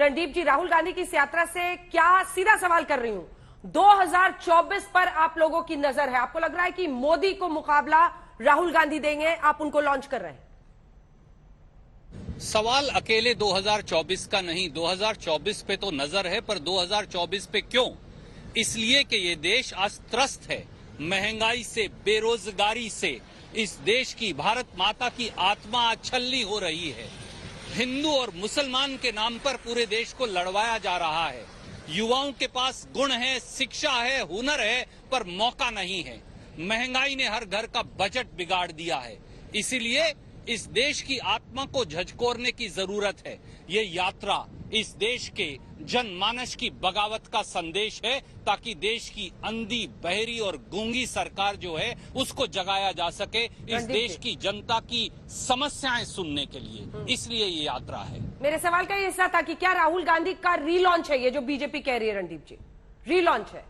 रणदीप जी, राहुल गांधी की इस यात्रा से क्या, सीधा सवाल कर रही हूं, 2024 पर आप लोगों की नजर है? आपको लग रहा है कि मोदी को मुकाबला राहुल गांधी देंगे? आप उनको लॉन्च कर रहे हैं? सवाल अकेले 2024 का नहीं, 2024 पे तो नजर है, पर 2024 पे क्यों? इसलिए कि ये देश आज त्रस्त है महंगाई से, बेरोजगारी से। इस देश की, भारत माता की आत्मा आज छलनी हो रही है। हिंदू और मुसलमान के नाम पर पूरे देश को लड़वाया जा रहा है। युवाओं के पास गुण है, शिक्षा है, हुनर है, पर मौका नहीं है। महंगाई ने हर घर का बजट बिगाड़ दिया है। इसीलिए इस देश की आत्मा को झकझोरने की जरूरत है। ये यात्रा इस देश के जनमानस की बगावत का संदेश है, ताकि देश की अंधी, बहरी और गूंगी सरकार जो है उसको जगाया जा सके, इस देश की जनता की समस्याएं सुनने के लिए। इसलिए ये यात्रा है। मेरे सवाल का ये हिस्सा था कि क्या राहुल गांधी का रीलॉन्च है ये जो बीजेपी कह रही है? रणदीप जी, रीलॉन्च है?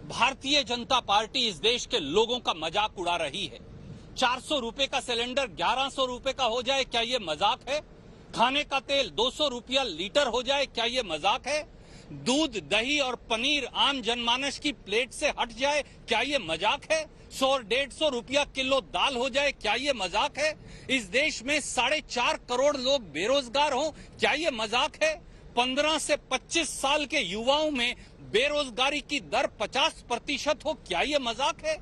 भारतीय जनता पार्टी इस देश के लोगों का मजाक उड़ा रही है। 400 रुपए का सिलेंडर 1100 रुपए का हो जाए, क्या ये मजाक है? खाने का तेल 200 रुपया लीटर हो जाए, क्या ये मजाक है? दूध, दही और पनीर आम जनमानस की प्लेट से हट जाए, क्या ये मजाक है? 100-150 रुपया किलो दाल हो जाए, क्या ये मजाक है? इस देश में 4.5 करोड़ लोग बेरोजगार हों, क्या ये मजाक है? 15 से 25 साल के युवाओं में बेरोजगारी की दर 50% हो, क्या ये मजाक है?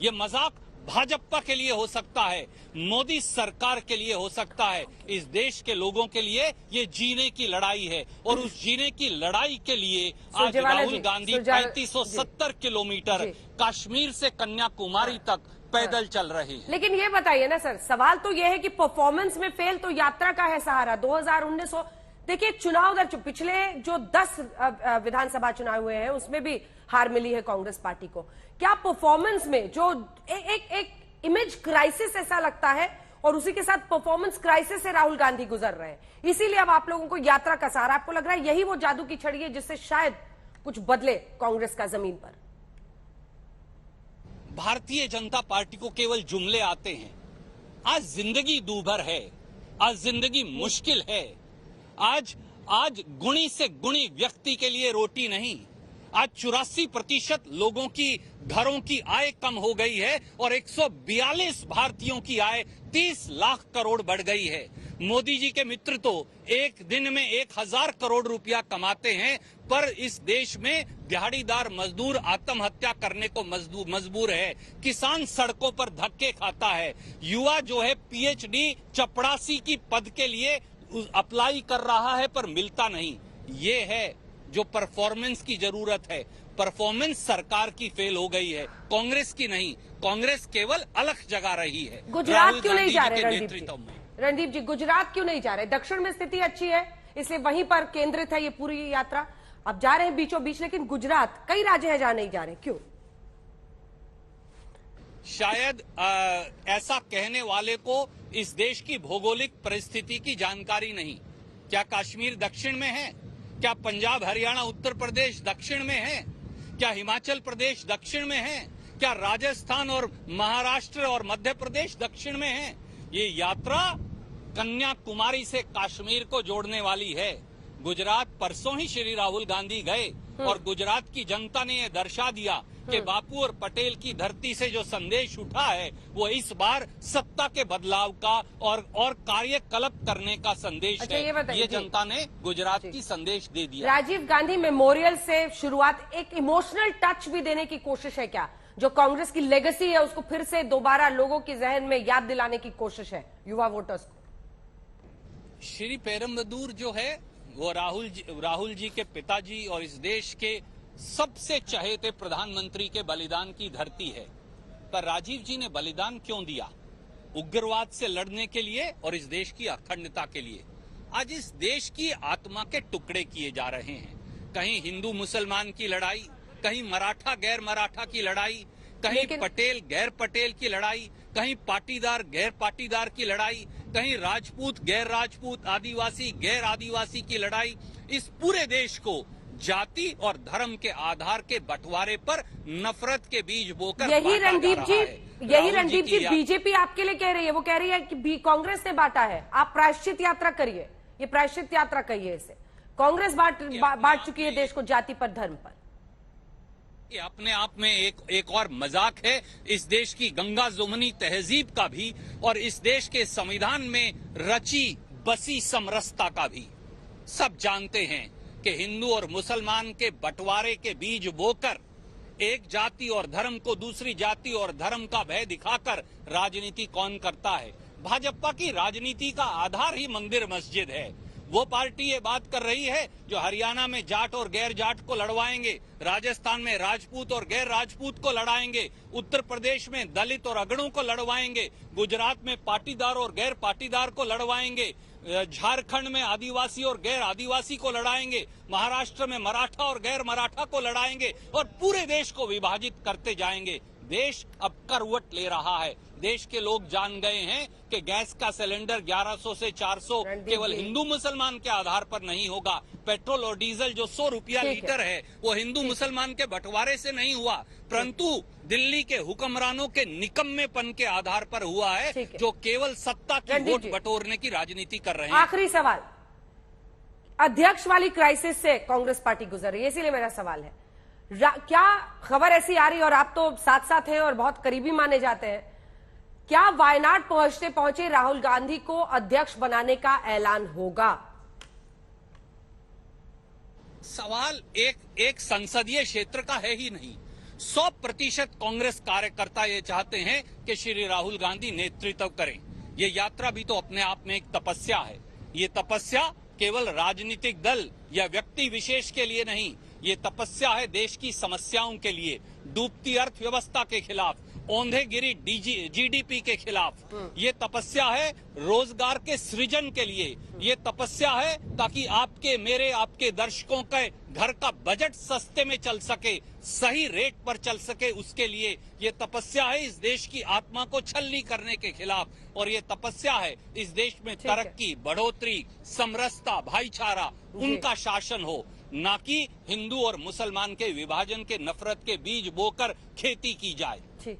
ये मजाक भाजपा के लिए हो सकता है, मोदी सरकार के लिए हो सकता है। इस देश के लोगों के लिए ये जीने की लड़ाई है, और उस जीने की लड़ाई के लिए आज राहुल गांधी 3570 किलोमीटर कश्मीर से कन्याकुमारी तक पैदल चल रहे हैं। लेकिन ये बताइए ना सर, सवाल तो ये है कि परफॉर्मेंस में फेल तो यात्रा का है सहारा। 2019 देखिए चुनाव दर, पिछले जो 10 विधानसभा चुनाव हुए हैं उसमें भी हार मिली है कांग्रेस पार्टी को। क्या परफॉर्मेंस में जो एक इमेज क्राइसिस ऐसा लगता है, और उसी के साथ परफॉर्मेंस क्राइसिस से राहुल गांधी गुजर रहे हैं, इसीलिए अब आप लोगों को यात्रा का सहारा? आपको लग रहा है यही वो जादू की छड़ी है जिससे शायद कुछ बदले कांग्रेस का जमीन पर? भारतीय जनता पार्टी को केवल जुमले आते हैं। आज जिंदगी दूभर है, आज जिंदगी मुश्किल है। आज गुणी से गुणी व्यक्ति के लिए रोटी नहीं। आज 84% लोगों की घरों की आय कम हो गई है, और 142 भारतीयों की आय 30 लाख करोड़ बढ़ गई है। मोदी जी के मित्र तो एक दिन में 1000 करोड़ रुपया कमाते हैं, पर इस देश में दिहाड़ीदार मजदूर आत्महत्या करने को मजबूर है। किसान सड़कों पर धक्के खाता है। युवा जो है पीएचडी चपड़ासी की पद के लिए अप्लाई कर रहा है, पर मिलता नहीं। ये है जो परफॉर्मेंस की जरूरत है। परफॉर्मेंस सरकार की फेल हो गई है, कांग्रेस की नहीं। कांग्रेस केवल अलग जगह रही है। गुजरात क्यों नहीं जा रहे रणदीप जी? गुजरात क्यों नहीं जा रहे? दक्षिण में स्थिति अच्छी है, इसलिए वहीं पर केंद्रित है ये पूरी यात्रा। अब जा रहे हैं बीचों बीच, लेकिन गुजरात, कई राज्य हैं जहां नहीं जा रहे, क्यों? शायद ऐसा कहने वाले को इस देश की भौगोलिक परिस्थिति की जानकारी नहीं। क्या कश्मीर दक्षिण में है? क्या पंजाब, हरियाणा, उत्तर प्रदेश दक्षिण में है? क्या हिमाचल प्रदेश दक्षिण में है? क्या राजस्थान और महाराष्ट्र और मध्य प्रदेश दक्षिण में है? ये यात्रा कन्याकुमारी से कश्मीर को जोड़ने वाली है। गुजरात परसों ही श्री राहुल गांधी गए, और गुजरात की जनता ने यह दर्शा दिया कि बापू और पटेल की धरती से जो संदेश उठा है वो इस बार सत्ता के बदलाव का और कार्यकल्प करने का संदेश है। ये जनता ने गुजरात की संदेश दे दिया। राजीव गांधी मेमोरियल से शुरुआत, एक इमोशनल टच भी देने की कोशिश है क्या? जो कांग्रेस की लेगेसी है उसको फिर से दोबारा लोगों के जहन में याद दिलाने की कोशिश है युवा वोटर्स को। श्री पेरम्बदूर जो है वो राहुल जी के पिताजी और इस देश के सबसे चहेते प्रधानमंत्री के बलिदान की धरती है। पर राजीव जी ने बलिदान क्यों दिया? उग्रवाद से लड़ने के लिए और इस देश की अखंडता के लिए। आज इस देश की आत्मा के टुकड़े किए जा रहे हैं। कहीं हिंदू मुसलमान की लड़ाई, कहीं मराठा गैर मराठा की लड़ाई, कहीं पटेल गैर पटेल की लड़ाई, कहीं पाटीदार गैर पाटीदार की लड़ाई, कहीं राजपूत गैर राजपूत, आदिवासी गैर आदिवासी की लड़ाई। इस पूरे देश को जाति और धर्म के आधार के बंटवारे पर नफरत के बीज बोकर यही रणदीप जी बीजेपी आपके लिए कह रही है। वो कह रही है कि कांग्रेस ने बांटा है, आप प्रायश्चित यात्रा करिए। ये प्रायश्चित यात्रा कहिए इसे। कांग्रेस बांट चुकी है देश को जाति पर, धर्म पर। ये अपने आप में एक और मजाक है इस देश की गंगा जुमनी तहजीब का भी, और इस देश के संविधान में रची बसी समरसता का भी। सब जानते हैं कि हिंदू और मुसलमान के बंटवारे के बीज बोकर एक जाति और धर्म को दूसरी जाति और धर्म का भय दिखाकर राजनीति कौन करता है। भाजपा की राजनीति का आधार ही मंदिर मस्जिद है। वो पार्टी ये बात कर रही है जो हरियाणा में जाट और गैर जाट को लड़वाएंगे, राजस्थान में राजपूत और गैर राजपूत को लड़ाएंगे, उत्तर प्रदेश में दलित और अगड़ों को लड़वाएंगे, गुजरात में पाटीदार और गैर पाटीदार को लड़वाएंगे, झारखंड में आदिवासी और गैर आदिवासी को लड़ाएंगे, महाराष्ट्र में मराठा और गैर मराठा को लड़ाएंगे और पूरे देश को विभाजित करते जाएंगे। देश अब करवट ले रहा है। देश के लोग जान गए हैं कि गैस का सिलेंडर 1100 से 400 केवल हिंदू मुसलमान के आधार पर नहीं होगा। पेट्रोल और डीजल जो 100 रुपया लीटर है वो हिंदू मुसलमान के बंटवारे से नहीं हुआ, परंतु दिल्ली के हुक्मरानों के निकम्मेपन के आधार पर हुआ है, जो केवल सत्ता की वोट बटोरने की राजनीति कर रहे हैं। आखिरी सवाल, अध्यक्ष वाली क्राइसिस से कांग्रेस पार्टी गुजर रही है, इसीलिए मेरा सवाल है, क्या खबर ऐसी आ रही है, और आप तो साथ साथ हैं और बहुत करीबी माने जाते हैं, क्या वायनाड पहुंचे राहुल गांधी को अध्यक्ष बनाने का ऐलान होगा? सवाल एक संसदीय क्षेत्र का है ही नहीं। 100% कांग्रेस कार्यकर्ता ये चाहते हैं कि श्री राहुल गांधी नेतृत्व करें। ये यात्रा भी तो अपने आप में एक तपस्या है। ये तपस्या केवल राजनीतिक दल या व्यक्ति विशेष के लिए नहीं, ये तपस्या है देश की समस्याओं के लिए, डूबती अर्थव्यवस्था के खिलाफ, औंधे गिरी जीडीपी के खिलाफ। ये तपस्या है रोजगार के सृजन के लिए। ये तपस्या है ताकि आपके मेरे आपके दर्शकों के घर का बजट सस्ते में चल सके, सही रेट पर चल सके, उसके लिए। ये तपस्या है इस देश की आत्मा को छलनी करने के खिलाफ, और ये तपस्या है इस देश में तरक्की, बढ़ोतरी, समरसता, भाईचारा, उनका शासन हो, ना कि हिंदू और मुसलमान के विभाजन के नफरत के बीज बोकर खेती की जाए। ठीक।